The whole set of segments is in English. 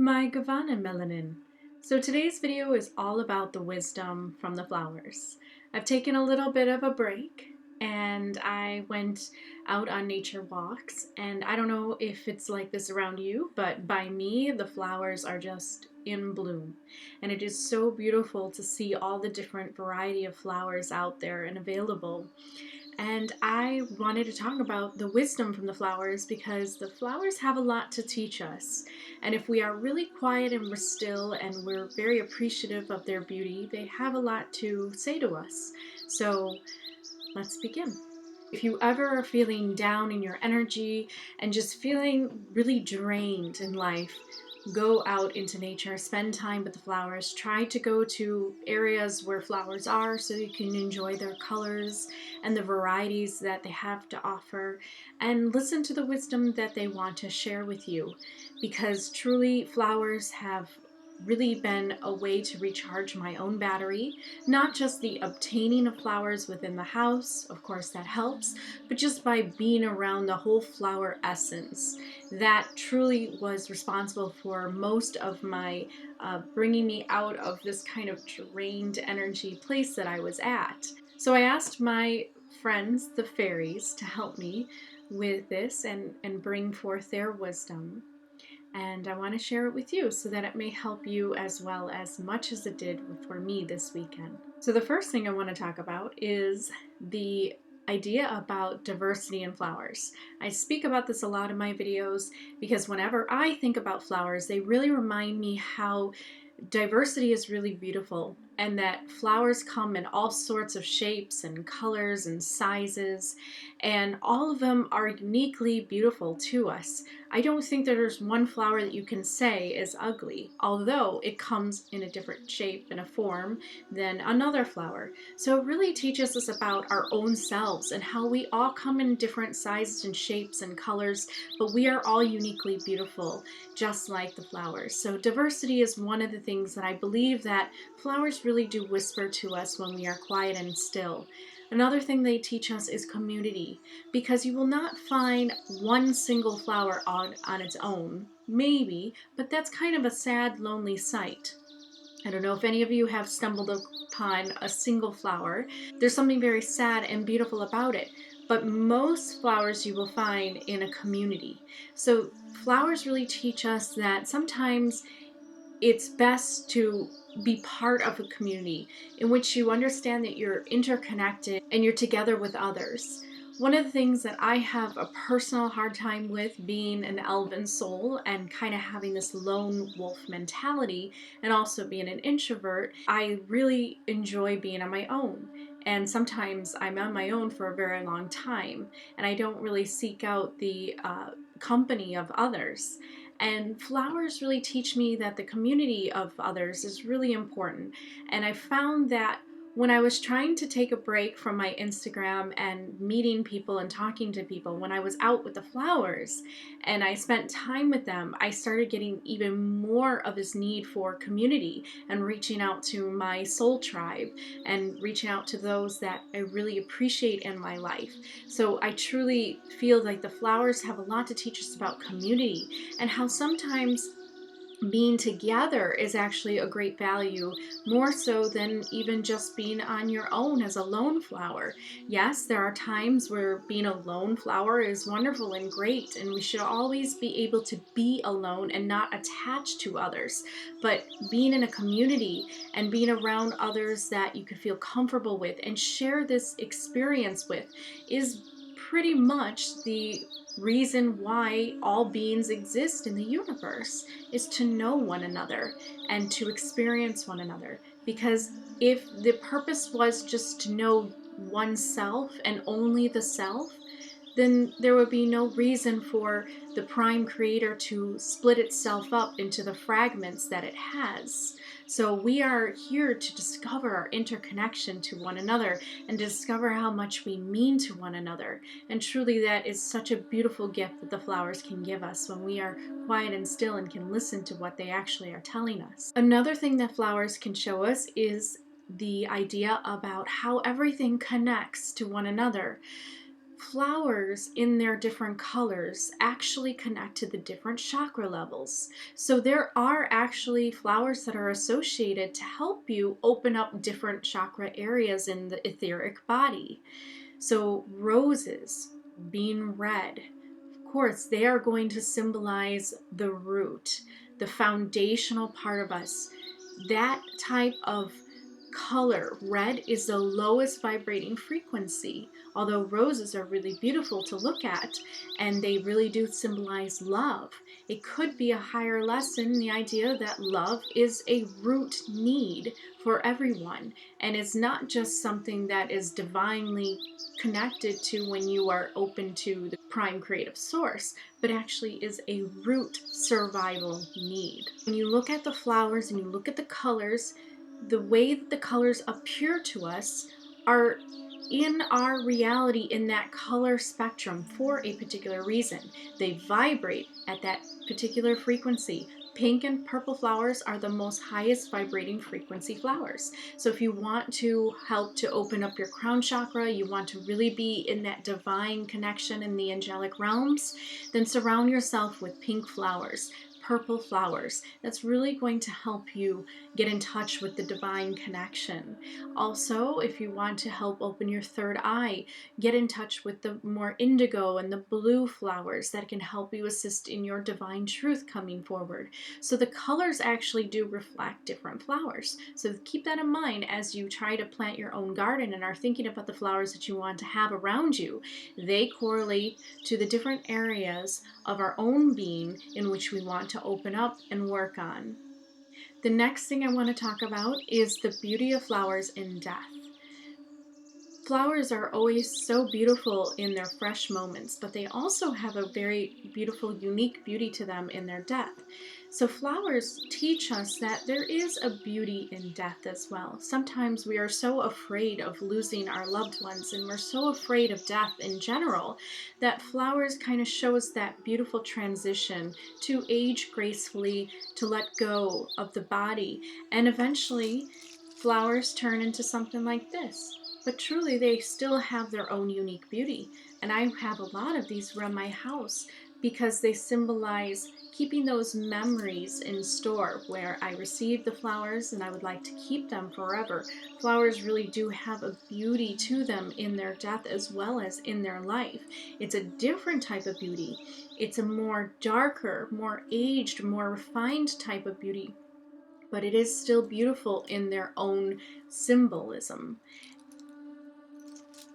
my Gavanna melanin. So today's video is all about the wisdom from the flowers. I've taken a little bit of a break and I went out on nature walks, and I don't know if it's like this around you, but by me the flowers are just in bloom, and it is so beautiful to see all the different variety of flowers out there and available. And I wanted to talk about the wisdom from the flowers because the flowers have a lot to teach us. And if we are really quiet and we're still and we're very appreciative of their beauty, they have a lot to say to us. So let's begin. If you ever are feeling down in your energy and just feeling really drained in life, go out into nature, spend time with the flowers, try to go to areas where flowers are so you can enjoy their colors and the varieties that they have to offer, and listen to the wisdom that they want to share with you, because truly flowers have really been a way to recharge my own battery. Not just the obtaining of flowers within the house, of course that helps, but just by being around the whole flower essence. That truly was responsible for most of my bringing me out of this kind of drained energy place that I was at. So I asked my friends, the fairies, to help me with this and bring forth their wisdom. And I want to share it with you so that it may help you as well as much as it did for me this weekend. So the first thing I want to talk about is the idea about diversity in flowers. I speak about this a lot in my videos because whenever I think about flowers, they really remind me how diversity is really beautiful, and that flowers come in all sorts of shapes and colors and sizes, and all of them are uniquely beautiful to us. I don't think that there's one flower that you can say is ugly, although it comes in a different shape and a form than another flower. So it really teaches us about our own selves and how we all come in different sizes and shapes and colors, but we are all uniquely beautiful, just like the flowers. So diversity is one of the things that I believe that flowers really do whisper to us when we are quiet and still. Another thing they teach us is community, because you will not find one single flower on its own, maybe, but that's kind of a sad, lonely sight. I don't know if any of you have stumbled upon a single flower. There's something very sad and beautiful about it, but most flowers you will find in a community. So flowers really teach us that sometimes it's best to be part of a community in which you understand that you're interconnected and you're together with others. One of the things that I have a personal hard time with, being an Elven soul and kind of having this lone wolf mentality and also being an introvert, I really enjoy being on my own. And sometimes I'm on my own for a very long time and I don't really seek out the company of others. And flowers really teach me that the community of others is really important. And I found that when I was trying to take a break from my Instagram and meeting people and talking to people, when I was out with the flowers and I spent time with them, I started getting even more of this need for community and reaching out to my soul tribe and reaching out to those that I really appreciate in my life. So I truly feel like the flowers have a lot to teach us about community and how sometimes being together is actually a great value, more so than even just being on your own as a lone flower. Yes, there are times where being a lone flower is wonderful and great, and we should always be able to be alone and not attached to others. But being in a community and being around others that you can feel comfortable with and share this experience with is pretty much the reason why all beings exist in the universe, is to know one another and to experience one another. Because if the purpose was just to know oneself and only the self, then there would be no reason for the prime creator to split itself up into the fragments that it has. So we are here to discover our interconnection to one another and discover how much we mean to one another. And truly that is such a beautiful gift that the flowers can give us when we are quiet and still and can listen to what they actually are telling us. Another thing that flowers can show us is the idea about how everything connects to one another. Flowers in their different colors actually connect to the different chakra levels. So there are actually flowers that are associated to help you open up different chakra areas in the etheric body. So roses being red, of course, they are going to symbolize the root, the foundational part of us. That type of color, red, is the lowest vibrating frequency. Although roses are really beautiful to look at and they really do symbolize love, it could be a higher lesson, the idea that love is a root need for everyone, and it's not just something that is divinely connected to when you are open to the prime creative source, but actually is a root survival need. When you look at the flowers and you look at the colors, the way that the colors appear to us are in our reality in that color spectrum for a particular reason. They vibrate at that particular frequency. Pink and purple flowers are the most highest vibrating frequency flowers. So if you want to help to open up your crown chakra, you want to really be in that divine connection in the angelic realms, then surround yourself with pink flowers, purple flowers. That's really going to help you get in touch with the divine connection. Also, if you want to help open your third eye, get in touch with the more indigo and the blue flowers that can help you assist in your divine truth coming forward. So the colors actually do reflect different flowers. So keep that in mind as you try to plant your own garden and are thinking about the flowers that you want to have around you. They correlate to the different areas of our own being in which we want to open up and work on. The next thing I want to talk about is the beauty of flowers in death. Flowers are always so beautiful in their fresh moments, but they also have a very beautiful, unique beauty to them in their death. So flowers teach us that there is a beauty in death as well. Sometimes we are so afraid of losing our loved ones and we're so afraid of death in general that flowers kind of show us that beautiful transition to age gracefully, to let go of the body, and eventually flowers turn into something like this. But truly, they still have their own unique beauty. And I have a lot of these around my house because they symbolize keeping those memories in store where I received the flowers and I would like to keep them forever. Flowers really do have a beauty to them in their death as well as in their life. It's a different type of beauty. It's a more darker, more aged, more refined type of beauty, but it is still beautiful in their own symbolism.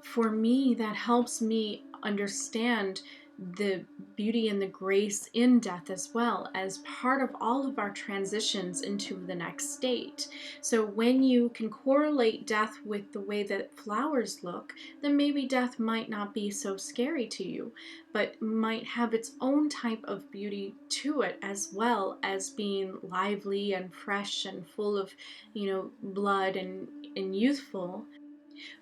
For me, that helps me understand the beauty and the grace in death as well as part of all of our transitions into the next state. So when you can correlate death with the way that flowers look, then maybe death might not be so scary to you, but might have its own type of beauty to it, as well as being lively and fresh and full of, blood and youthful.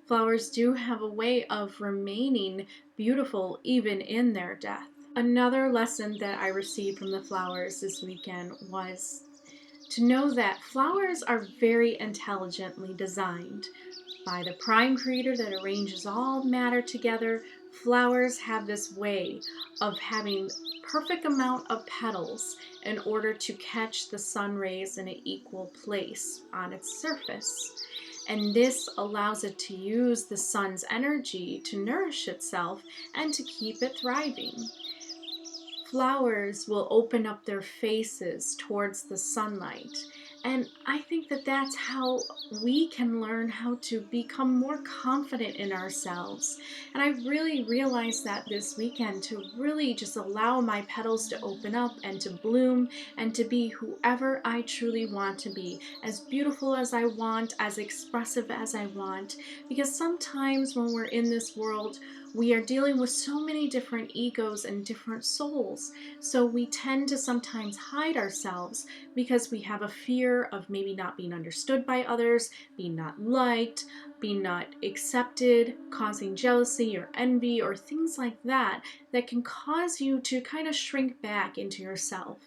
Flowers do have a way of remaining beautiful even in their death. Another lesson that I received from the flowers this weekend was to know that flowers are very intelligently designed. By the prime creator that arranges all matter together, flowers have this way of having perfect amount of petals in order to catch the sun rays in an equal place on its surface. And this allows it to use the sun's energy to nourish itself and to keep it thriving. Flowers will open up their faces towards the sunlight. And I think that that's how we can learn how to become more confident in ourselves. And I really realized that this weekend, to really just allow my petals to open up and to bloom and to be whoever I truly want to be, as beautiful as I want, as expressive as I want. Because sometimes when we're in this world, we are dealing with so many different egos and different souls. So we tend to sometimes hide ourselves because we have a fear of maybe not being understood by others, being not liked, being not accepted, causing jealousy or envy or things like that that can cause you to kind of shrink back into yourself.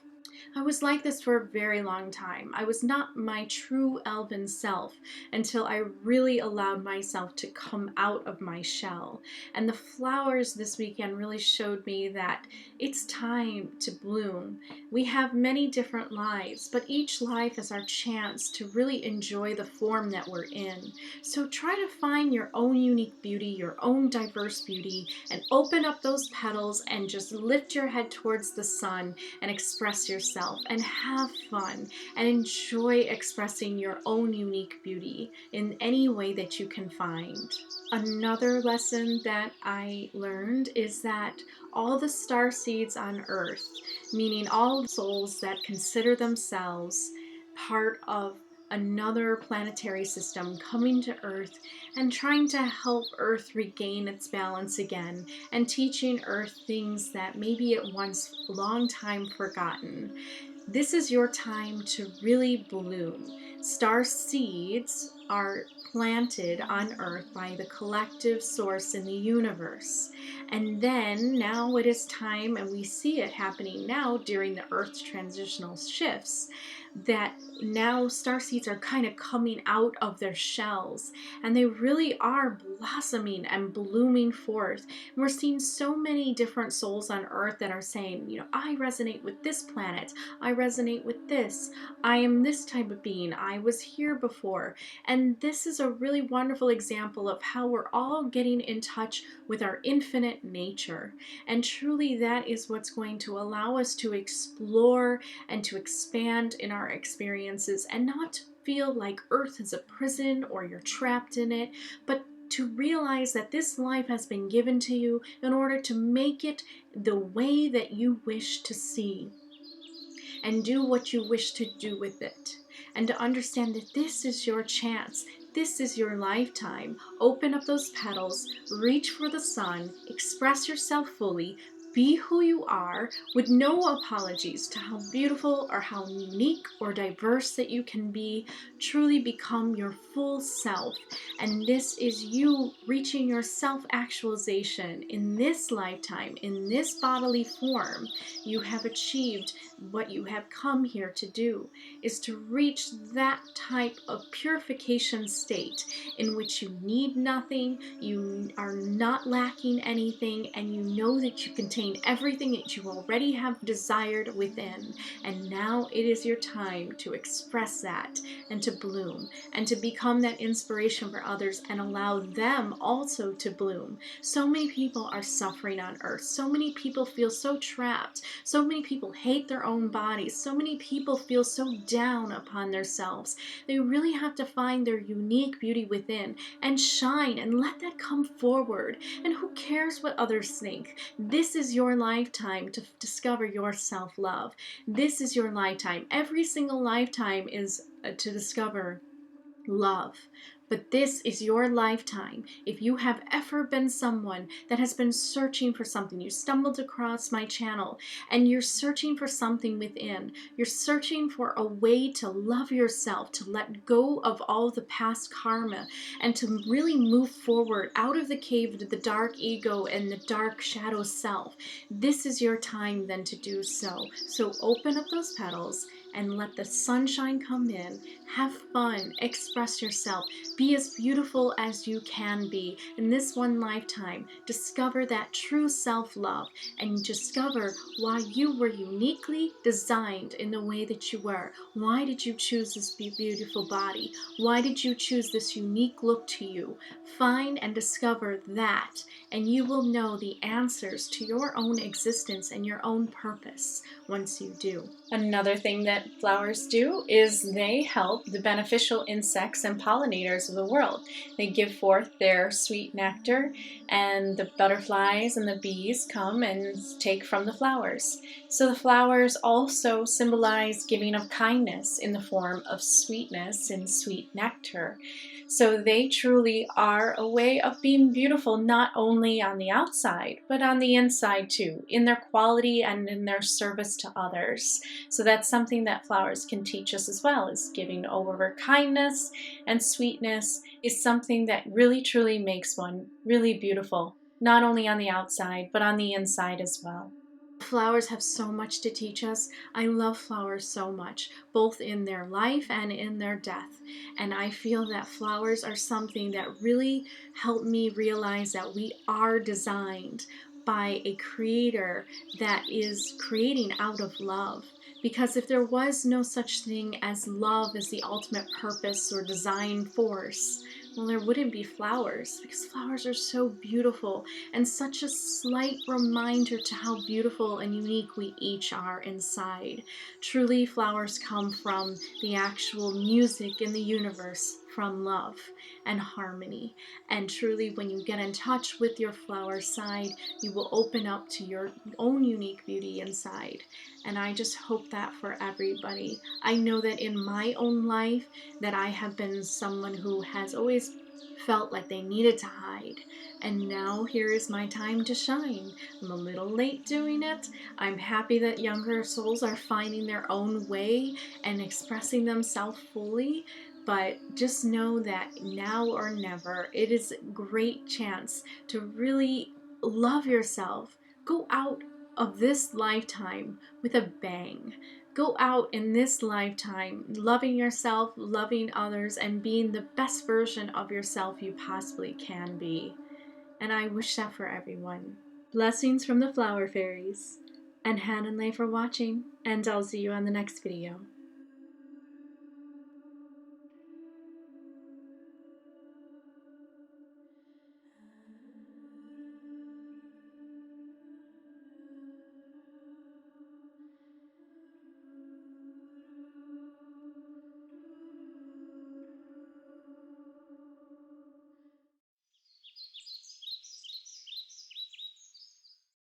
I was like this for a very long time. I was not my true elven self until I really allowed myself to come out of my shell. And the flowers this weekend really showed me that it's time to bloom. We have many different lives, but each life is our chance to really enjoy the form that we're in. So try to find your own unique beauty, your own diverse beauty, and open up those petals and just lift your head towards the sun and express yourself and have fun and enjoy expressing your own unique beauty in any way that you can find. Another lesson that I learned is that all the star seeds on earth, meaning all souls that consider themselves part of another planetary system coming to Earth and trying to help Earth regain its balance again and teaching Earth things that maybe it once long time forgotten. This is your time to really bloom. Star seeds are planted on Earth by the collective source in the universe. And then now it is time, and we see it happening now during the Earth's transitional shifts, that now star seeds are kind of coming out of their shells and they really are blossoming and blooming forth. And we're seeing so many different souls on Earth that are saying, I resonate with this planet. I resonate with this. I am this type of being. I was here before. And this is a really wonderful example of how we're all getting in touch with our infinite nature. And truly, that is what's going to allow us to explore and to expand in our experiences and not feel like Earth is a prison or you're trapped in it, but to realize that this life has been given to you in order to make it the way that you wish to see and do what you wish to do with it. And to understand that this is your chance. This is your lifetime. Open up those petals, reach for the sun, express yourself fully, be who you are with no apologies to how beautiful or how unique or diverse that you can be. Truly become your full self. And this is you reaching your self-actualization in this lifetime, in this bodily form. You have achieved what you have come here to do, is to reach that type of purification state in which you need nothing, you are not lacking anything, and you know that you contain everything that you already have desired within. And now it is your time to express that and to bloom and to become that inspiration for others and allow them also to bloom. So many people are suffering on Earth. So many people feel so trapped. So many people hate their own bodies. So many people feel so down upon themselves. They really have to find their unique beauty within and shine and let that come forward. And who cares what others think? This is your lifetime to discover your self-love. This is your lifetime. Every single lifetime is to discover love. But this is your lifetime. If you have ever been someone that has been searching for something, you stumbled across my channel and you're searching for something within, you're searching for a way to love yourself, to let go of all the past karma, and to really move forward out of the cave to the dark ego and the dark shadow self, this is your time then to do so. So open up those petals and let the sunshine come in. Have fun, express yourself, be as beautiful as you can be in this one lifetime. Discover that true self-love and discover why you were uniquely designed in the way that you were. Why did you choose this beautiful body? Why did you choose this unique look to you? Find and discover that, and you will know the answers to your own existence and your own purpose once you do. Another thing that flowers do is they help the beneficial insects and pollinators of the world. They give forth their sweet nectar, and the butterflies and the bees come and take from the flowers. So the flowers also symbolize giving of kindness in the form of sweetness and sweet nectar. So they truly are a way of being beautiful, not only on the outside, but on the inside too, in their quality and in their service to others. So that's something that flowers can teach us as well, is giving over kindness and sweetness is something that really truly makes one really beautiful, not only on the outside, but on the inside as well. Flowers have so much to teach us. I love flowers so much, both in their life and in their death. And I feel that flowers are something that really help me realize that we are designed by a creator that is creating out of love. Because if there was no such thing as love as the ultimate purpose or design force, well, there wouldn't be flowers, because flowers are so beautiful and such a slight reminder to how beautiful and unique we each are inside. Truly, flowers come from the actual music in the universe, from love and harmony. And truly, when you get in touch with your flower side, you will open up to your own unique beauty inside. And I just hope that for everybody. I know that in my own life that I have been someone who has always felt like they needed to hide. And now here is my time to shine. I'm a little late doing it. I'm happy that younger souls are finding their own way and expressing themselves fully. But just know that now or never, it is a great chance to really love yourself. Go out of this lifetime with a bang. Go out in this lifetime loving yourself, loving others, and being the best version of yourself you possibly can be. And I wish that for everyone. Blessings from the flower fairies. And Han and Lei for watching, and I'll see you on the next video.